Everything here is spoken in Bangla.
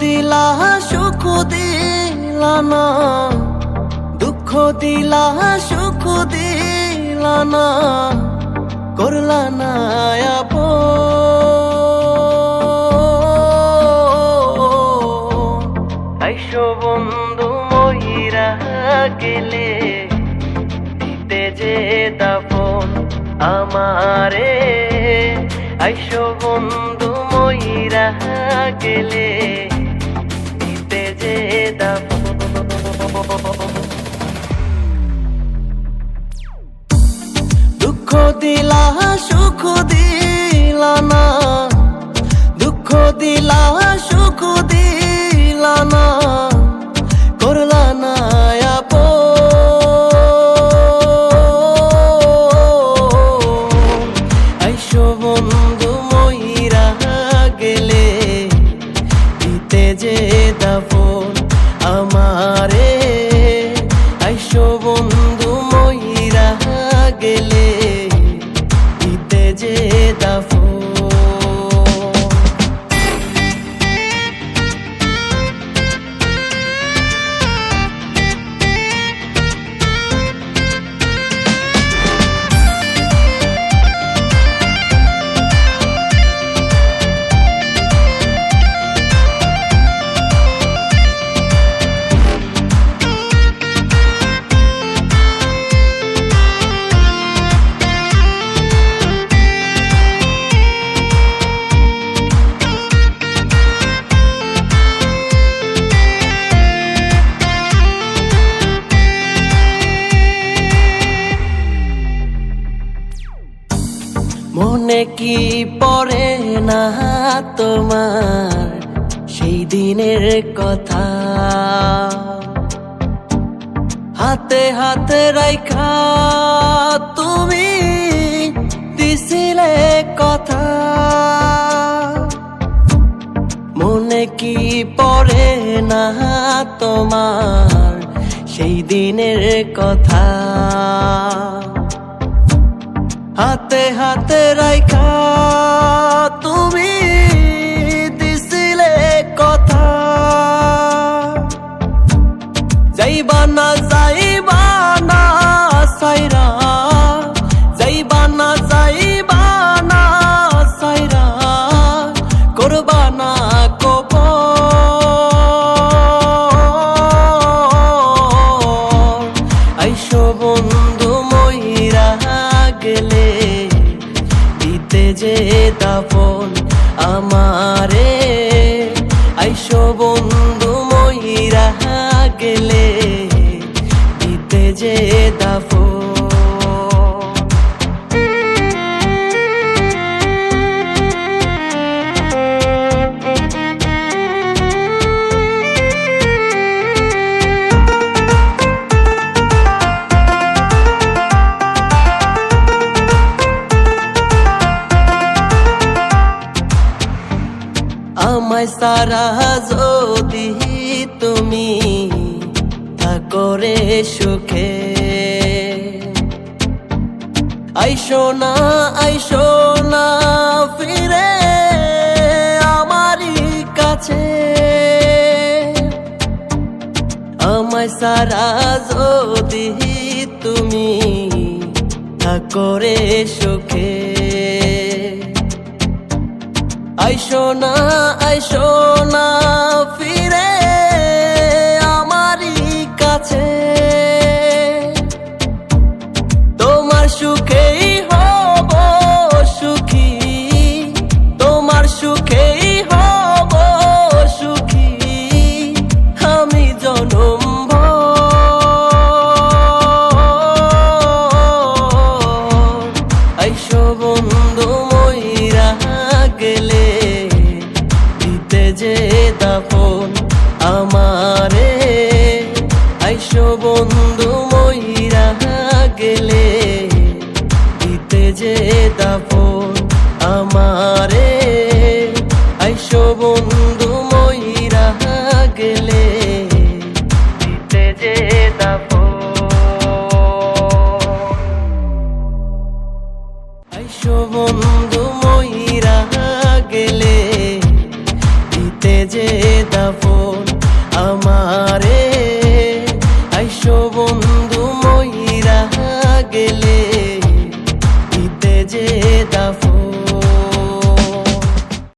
দিলা সুখ দিলা না, দুঃখ দিলা সুখ দিলা না, করলা না আপন। আইসো বন্ধু মহিরা গেলে দিতে যে দাফন আমারে, আইসো বন্ধু মহিরা গেলে দিতে যে দাফন। দুঃখ দিলা সুখ দিলা না, দুঃখ দিলা সুখ দিলা না, করলা না আপন। আইসো বন্ধু মহিরা গেলে দিতে যে দাফন আমারে, আইসো বন্ধু মহিরা গেলে দিতে যে দাফন। মনে কি পড়ে না তোমার সেই দিনের কথা, হাতে হাতে রাইখা তুমি দিছিলে কথা। মনে কি পড়ে না তোমার সেই দিনের কথা, হাতে হাতে রাইখা তুমি দিছিলে কথা। যাইবা না যাইবা না সাইরা, যাইবা না যাইবা না সাইরা, করবা না কবর। আইসো বন্ধু মহিরা গেলে দিতে যে দাফন আমারে, আইসো বন্ধু মহিরা গেলে দিতে যে দাফন। আমায় সারা যদি তুমি থাকরে সুখে, আইসো না ফিরে আমারই কাছে। আমায় সারা যদি তুমি থাকরে সুখে, আইসো না ফিরে আমারই কাছে। তোমার সুখেই হব সুখী, তোমার সুখেই হব সুখী, আমি জনম ভর। আইসো বন্ধু মহিরা গেলে দিতে যে দাফন আমারে, আইসো বন্ধু মহিরা গেলে দিতে যে দাফন আমারে, আইসো বন্ধু মহিরা গেলে দিতে যে দাফন। আইসো বন্ধু মহিরা গেলে দিতে যে দাফন আমারে